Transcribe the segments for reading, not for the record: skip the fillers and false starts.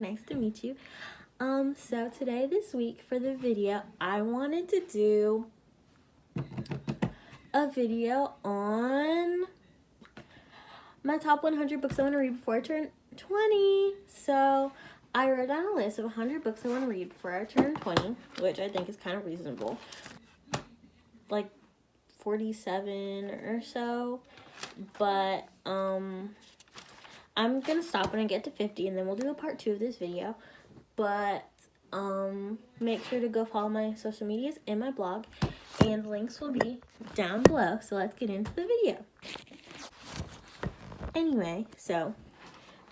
Nice to meet you. So today, this week, for the video, I wanted to do a video on my top 100 books I want to read before I turn 20. So I wrote down a list of 100 books I want to read before I turn 20, which I think is kind of reasonable. Like 47 or so. But I'm gonna stop when I get to 50, and then we'll do a part 2 of this video. But make sure to go follow my social medias and my blog, and links will be down below. So let's get into the video. Anyway, so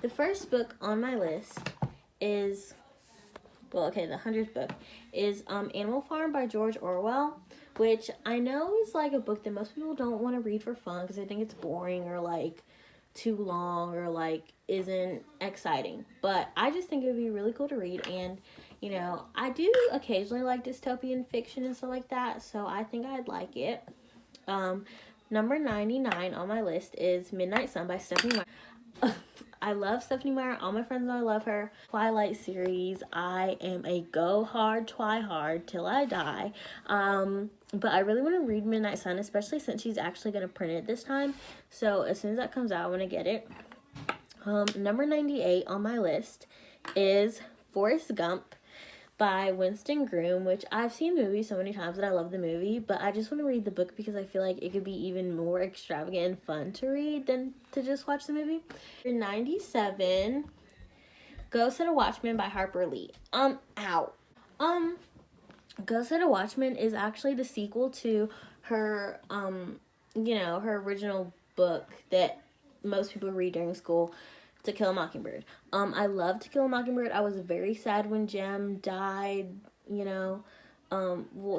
the first book on my list is, well, okay, the 100th book is Animal Farm by George Orwell, which I know is like a book that most people don't want to read for fun because they think it's boring or like too long or like isn't exciting. But I just think it would be really cool to read, and you know, I do occasionally like dystopian fiction and stuff like that, so I think I'd like it. Number 99 on my list is Midnight Sun by Stephanie Meyer. I love Stephanie Meyer. All my friends know I love her. Twilight series. I am a go hard, try hard till I die. But I really want to read Midnight Sun, especially since she's actually going to print it this time. So as soon as that comes out, I want to get it. Number 98 on my list is Forrest Gump by Winston Groom, which I've seen the movie so many times that I love the movie, but I just want to read the book because I feel like it could be even more extravagant and fun to read than to just watch the movie. 97, Go Set a Watchman by Harper Lee. Go Set a Watchman is actually the sequel to her, her original book that most people read during school, To Kill a Mockingbird. I love To Kill a Mockingbird. I was very sad when Jem died, well,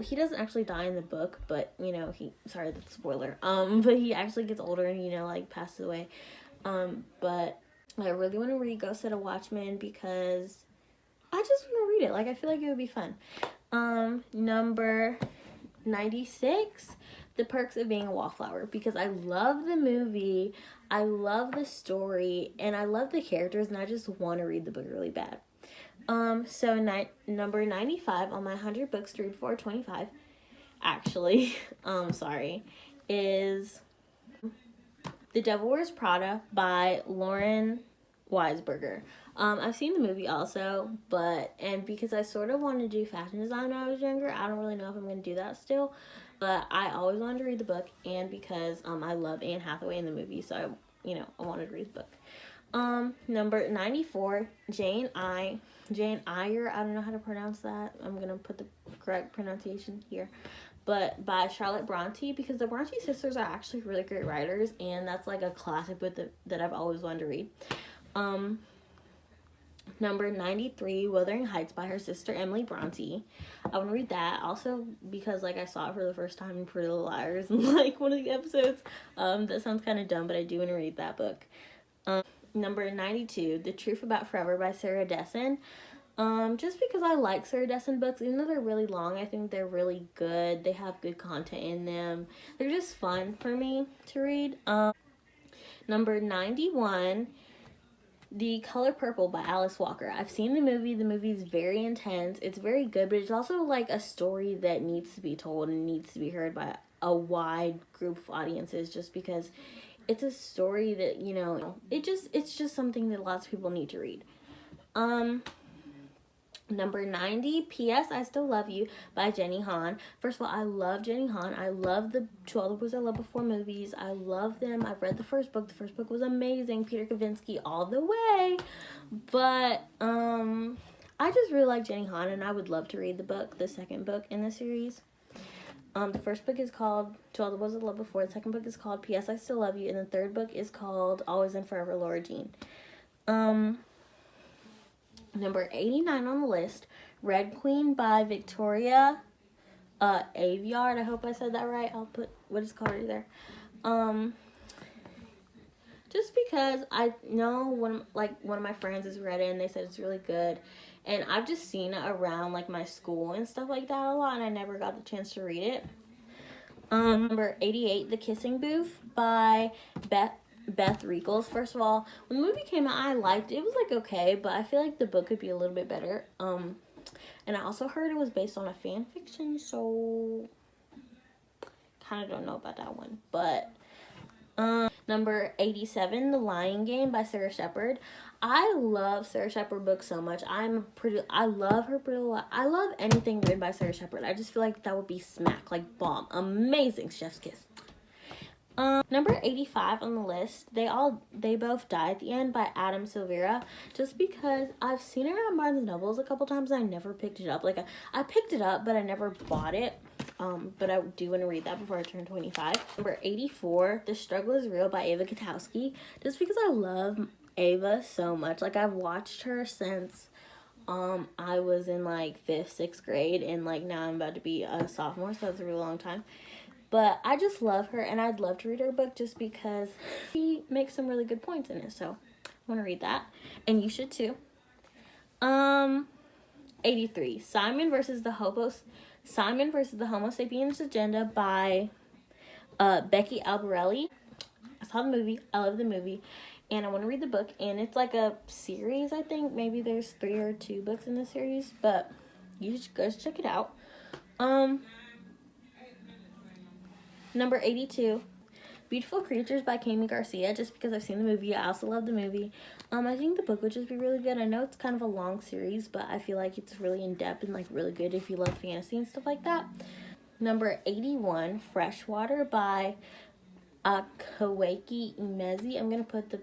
he doesn't actually die in the book, but, sorry, that's a spoiler, but he actually gets older and, passes away. But I really want to read Go Set a Watchman because I just want to read it. Like, I feel like it would be fun. Number 96, The Perks of Being a Wallflower, because I love the movie, I love the story, and I love the characters, and I just want to read the book really bad. So number 95 on my 100 books to read before 25, actually, is The Devil Wears Prada by Lauren Weisberger. I've seen the movie also, and because I sort of wanted to do fashion design when I was younger, I don't really know if I'm going to do that still, but I always wanted to read the book, and because I love Anne Hathaway in the movie, so I wanted to read the book. Number 94, Jane Eyre, I don't know how to pronounce that, I'm going to put the correct pronunciation here, but by Charlotte Bronte, because the Bronte sisters are actually really great writers, and that's like a classic book that I've always wanted to read. Number 93, Wuthering Heights by her sister Emily Bronte. I want to read that also because I saw it for the first time in Pretty Little Liars in one of the episodes. That sounds kind of dumb, but I do want to read that book. Number 92, The Truth About Forever by Sarah Desson. Just because I like Sarah Desson books, even though they're really long, I think they're really good. They have good content in them. They're just fun for me to read. Number 91, The Color Purple by Alice Walker. I've seen the movie. The movie is very intense. It's very good, but it's also a story that needs to be told and needs to be heard by a wide group of audiences, just because it's a story that, it's just something that lots of people need to read. Number 90, P.S. I Still Love You by Jenny Han. First of all, I love Jenny Han. I love the 12 Books I Love Before movies. I love them. I've read the first book. The first book was amazing. Peter Kavinsky all the way. But I just really like Jenny Han, and I would love to read the second book in the series. The first book is called 12 Books I Love Before. The second book is called P.S. I Still Love You. And the third book is called Always and Forever, Laura Jean. Number 89 on the list, Red Queen by Victoria Aveyard. I hope I said that right. I'll put what it's called right there. Just because I know one of my friends has read it and they said it's really good, and I've just seen it around my school and stuff like that a lot, and I never got the chance to read it. Number 88, The Kissing Booth by Beth Reekles. First of all, when the movie came out, I liked it. It was like okay, but I feel like the book could be a little bit better. And I also heard it was based on a fan fiction, so kind of don't know about that one. But number 87, The Lying Game by Sarah Shepard. I love Sarah Shepard books so much. I love her pretty lot. I love anything written by Sarah Shepard. I just feel like that would be smack, like bomb, amazing, chef's kiss. Number 85 on the list, They Both Die at the End by Adam Silvera. Just because I've seen it around Barnes & Nobles a couple times and I never picked it up. Like, I picked it up, but I never bought it. But I do want to read that before I turn 25. Number 84, The Struggle is Real by Ava Katowski. Just because I love Ava so much. Like, I've watched her since I was in, like, 5th, 6th grade. And, like, now I'm about to be a sophomore, so that's a really long time. But I just love her, and I'd love to read her book just because she makes some really good points in it. So I want to read that, and you should too. 83, Simon versus the Homo Sapiens Agenda by Becky Albertalli. I saw the movie. I love the movie, and I want to read the book. And it's like a series. I think maybe there's 3 or 2 books in the series, but you should go check it out. Number 82, Beautiful Creatures by Kami Garcia, just because I've seen the movie. I also love the movie. I think the book would just be really good. I know it's kind of a long series, but I feel like it's really in-depth and, like, really good if you love fantasy and stuff like that. Number 81, Freshwater by Kaweki Imezi. I'm going to put the,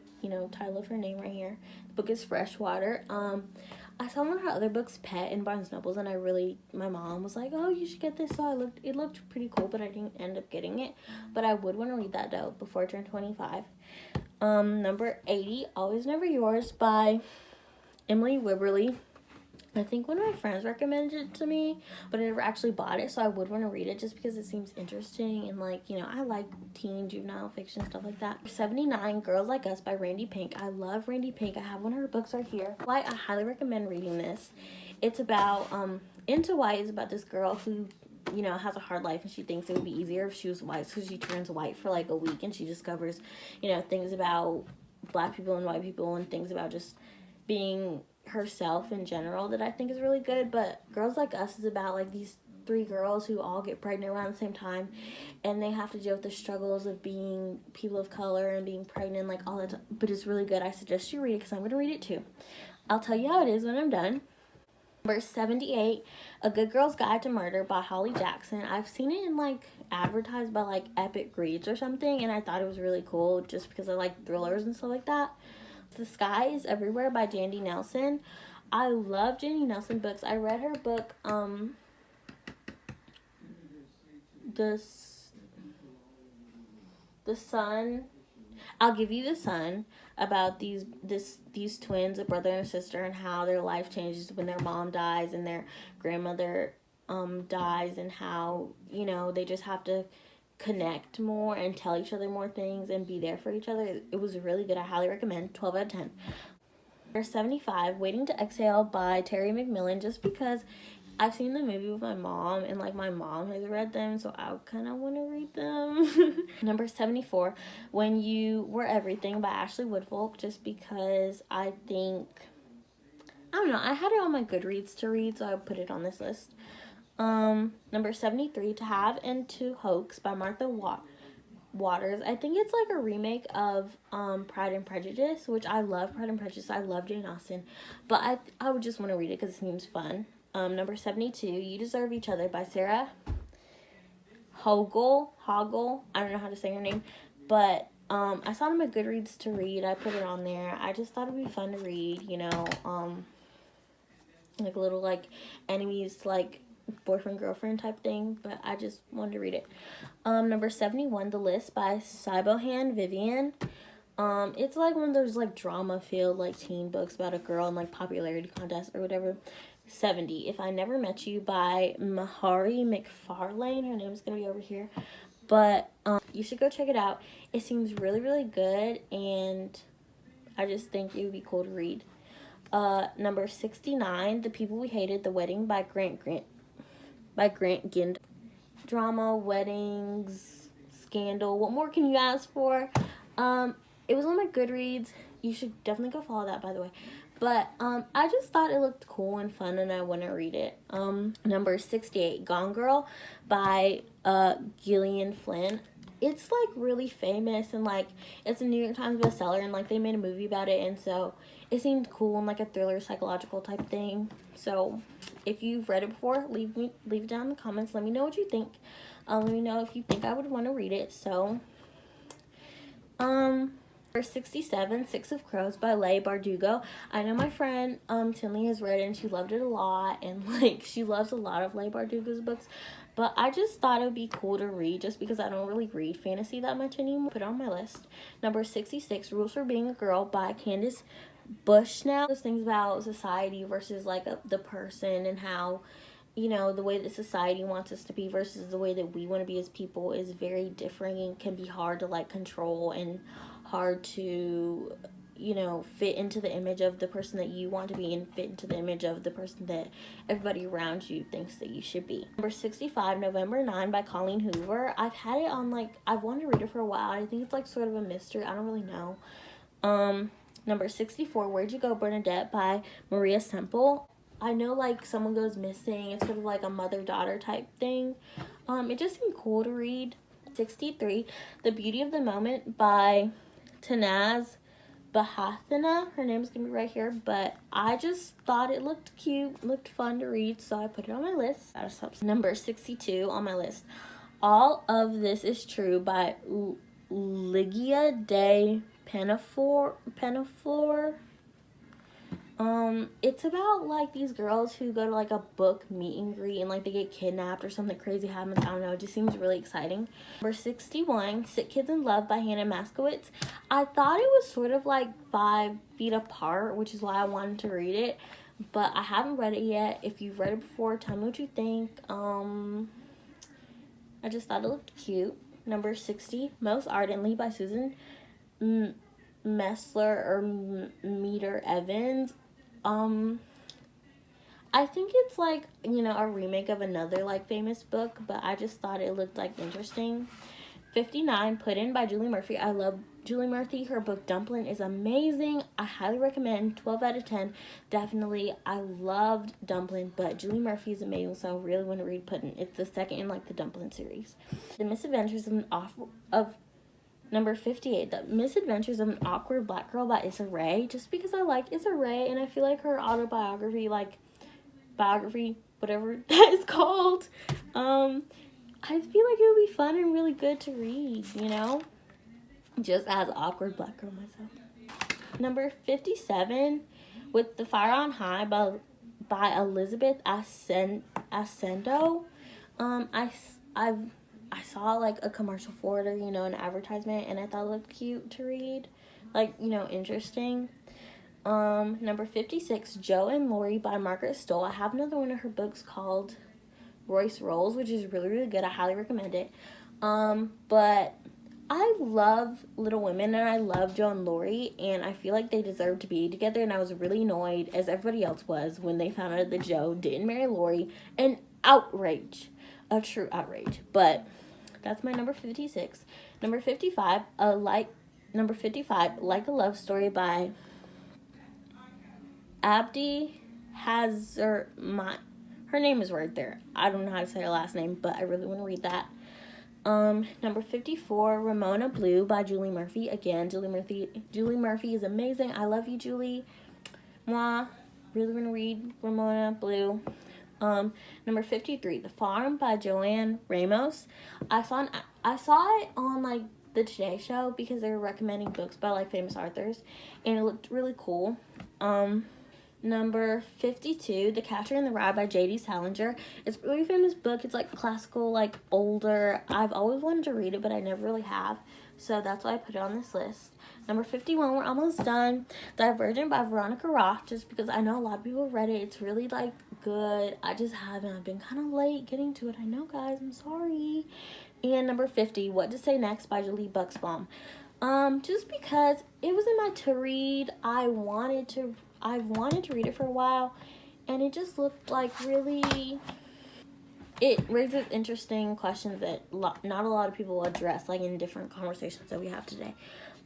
title of her name right here. The book is Freshwater. I saw one of her other books, Pet, in Barnes & Nobles, and my mom was like, oh, you should get this. So it looked pretty cool, but I didn't end up getting it. But I would want to read that, though, before I turn 25. Number 80, Always Never Yours by Emily Wibberley. I think one of my friends recommended it to me, but I never actually bought it, so I would want to read it just because it seems interesting, and, like, I like teen juvenile fiction, stuff like that. 79, Girls Like Us by Randy Pink. I love Randy Pink. I have one of her books right here. I highly recommend reading this. It's about, Into White is about this girl who, has a hard life, and she thinks it would be easier if she was white, so she turns white for, like, a week, and she discovers, things about black people and white people, and things about just being herself in general that I think is really good. But Girls Like Us is about, like, these 3 girls who all get pregnant around the same time, and they have to deal with the struggles of being people of color and being pregnant, like, all that time. But it's really good. I suggest you read it because I'm going to read it too. I'll tell you how it is when I'm done. Number 78, A Good Girl's Guide to Murder by Holly Jackson. I've seen it in, like, advertised by, like, Epic Reads or something, and I thought it was really cool just because I like thrillers and stuff like that. The Sky is Everywhere by Jandy Nelson. I love Jandy Nelson books. I read her book, The Sun. I'll Give You the Sun, about these twins, a brother and a sister, and how their life changes when their mom dies and their grandmother dies, and how, they just have to connect more and tell each other more things and be there for each other. It was really good. I highly recommend. 12 out of 10. Number 75, Waiting to Exhale by Terry McMillan, just because I've seen the movie with my mom, and, like, my mom has read them, so I kind of want to read them. Number 74, When You Were Everything by Ashley Woodfolk, just because I don't know, I had it on my Goodreads to read, so I put it on this list. Number 73, To Have and To Hoax by Martha Waters. I think it's like a remake of Pride and Prejudice, which I love Pride and Prejudice. I love Jane Austen, but I would just want to read it because it seems fun. Number 72, You Deserve Each Other by Sarah Hogel. I don't know how to say her name, but I saw it on my Goodreads to read. I put it on there. I just thought it'd be fun to read, like a little, like, enemies, like, boyfriend girlfriend type thing, but I just wanted to read it. Number 71, The List by Sibohan Vivian. It's like one of those, like, drama filled, like, teen books about a girl and, like, popularity contest or whatever. 70, If I Never Met You by Mahari McFarlane. Her name's gonna be over here, but you should go check it out. It seems really, really good, and I just think it would be cool to read. Number 69, The People We Hated, The Wedding by Grant Gind. Drama, weddings, scandal. What more can you ask for? It was on my Goodreads. You should definitely go follow that, by the way. But I just thought it looked cool and fun, and I want to read it. Number 68, Gone Girl by Gillian Flynn. It's like really famous, and like it's a New York Times bestseller, and like they made a movie about it, and so it seemed cool and like a thriller psychological type thing. So if you've read it before, leave it down in the comments. Let me know what you think. Let me know if you think I would want to read it. So number 67, Six of Crows by Leigh Bardugo. I know my friend Tinley has read it and she loved it a lot, and like she loves a lot of Leigh Bardugo's books, but I just thought it would be cool to read just because I don't really read fantasy that much anymore. Put it on my list. Number 66, Rules for Being a Girl by Candace Bushnell. Those things about society versus like the person, and how, you know, the way that society wants us to be versus the way that we want to be as people is very different and can be hard to like control and hard to, you know, fit into the image of the person that you want to be and fit into the image of the person that everybody around you thinks that you should be. Number 65, November 9 by Colleen Hoover. I've had it on like, I've wanted to read it for a while. I think it's like sort of a mystery. I don't really know. Number 64, Where'd You Go, Bernadette by Maria Semple. I know like someone goes missing. It's sort of like a mother-daughter type thing. It just seemed cool to read. 63, The Beauty of the Moment by Tanaz Bahathina. Her name's gonna be right here, but I just thought it looked cute, looked fun to read, so I put it on my list. Number 62 on my list, All of This Is True by Ligia de Penaflor. It's about like these girls who go to like a book meet and greet, and like they get kidnapped or something crazy happens. I don't know, it just seems really exciting. Number 61, Sick Kids in Love by Hannah Maskowitz. I thought it was sort of like 5 feet apart, which is why I wanted to read it, but I haven't read it yet. If you've read it before, tell me what you think. I just thought it looked cute. Number 60, Most Ardently by Susan Messler or Meter Evans. I think it's like, you know, a remake of another like famous book, but I just thought it looked like interesting. 59, Put In by Julie Murphy. I love Julie Murphy. Her book Dumpling is amazing. I highly recommend. 12 out of 10. Definitely. I loved Dumpling, but Julie Murphy is amazing, so I really want to read Put In. It's the second in like the Dumpling series. The Misadventures of Number 58, The Misadventures of an Awkward Black Girl by Issa Rae. Just because I like Issa Rae, and I feel like her autobiography, like, biography, whatever that is called, I feel like it would be fun and really good to read, you know? Just as awkward black girl myself. Number 57, With the Fire on High by Elizabeth Ascendo. I saw like a commercial for it, or, you know, an advertisement, and I thought it looked cute to read, like, you know, interesting. Number 56, Joe and Laurie by Margaret Stoll. I have another one of her books called Royce Rolls, which is really, really good. I highly recommend it. But I love Little Women, and I love Joe and Laurie, and I feel like they deserve to be together, and I was really annoyed, as everybody else was, when they found out that Joe didn't marry Laurie. An outrage. A true outrage. But that's my number 56. Number 55, Like a Love Story by Abdi Hazar. Her name is right there. I don't know how to say her last name, but I really want to read that. Number 54, Ramona Blue by Julie Murphy. Again, Julie Murphy is amazing. I love you, Julie. Mwah. Really want to read Ramona Blue. Number 53, The Farm by Joanne Ramos. I saw it on like the Today Show because they were recommending books by like famous authors, and it looked really cool. Number 52, The Catcher in the Rye by J.D. Salinger. It's a really famous book. It's like classical, like older. I've always wanted to read it, but I never really have. So that's why I put it on this list. Number 51, we're almost done. Divergent by Veronica Roth, just because I know a lot of people have read it. It's really like good. I just haven't. I've been kind of late getting to it. I know, guys. I'm sorry. And number 50, What to Say Next by Julie Buxbaum. Just because it was in my to read. I've wanted to read it for a while, and it just looked like really, it raises interesting questions that not a lot of people address, like in different conversations that we have today.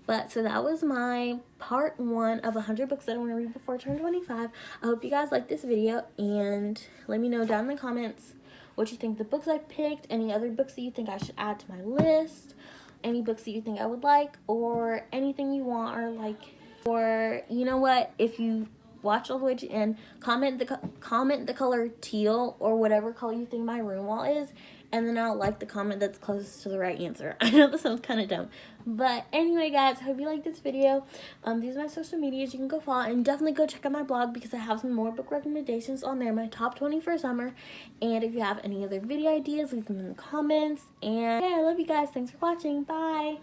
But so that was my part 1 of 100 books that I want to read before I turn 25. I hope you guys liked this video, and let me know down in the comments what you think of the books I picked, any other books that you think I should add to my list, any books that you think I would like, or anything you want, or like, or you know what, if you watch all the way to the end, comment the color teal or whatever color you think my room wall is, and then I'll like the comment that's closest to the right answer. I know this sounds kind of dumb, but anyway, guys, I hope you like this video. These are my social medias. You can go follow, and definitely go check out my blog because I have some more book recommendations on there, my top 20 for summer. And if you have any other video ideas, leave them in the comments. And yeah, I love you guys. Thanks for watching. Bye.